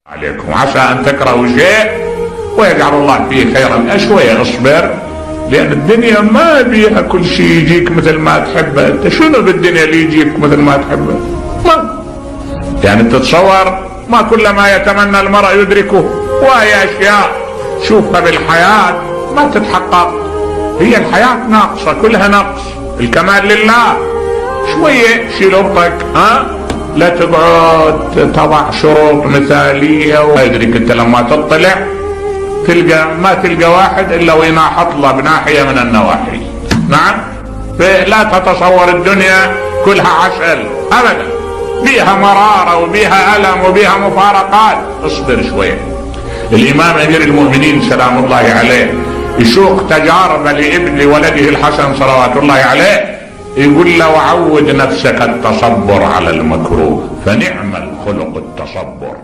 عليكم، عسى ان تكرهوا شيء ويجعل الله فيه خيرا. شوية اصبر، لان الدنيا ما بيها كل شيء يجيك مثل ما تحبه. انت شنو بالدنيا اللي يجيك مثل ما تحبه؟ ما يعني تتصور ما كل ما يتمنى المرء يدركه، وهي اشياء شوفها بالحياة ما تتحقق. هي الحياة ناقصة، كلها نقص، الكمال لله. شوية شيل ربك، لا تقعد تضع شروط مثالية وما يدرك. انت لما تطلع تلقى ما تلقى واحد الا ويناحط له بناحية من النواحي. نعم، لا تتصور الدنيا كلها عسل ابدا، بيها مرارة وبيها ألم وبيها مفارقات. اصبر شوية. الامام امير المؤمنين سلام الله عليه يسوق تجارب لابن ولده الحسن صلوات الله عليه، يقول له وعود نفسك التصبر على المكروه، فنعم الخلق التصبر.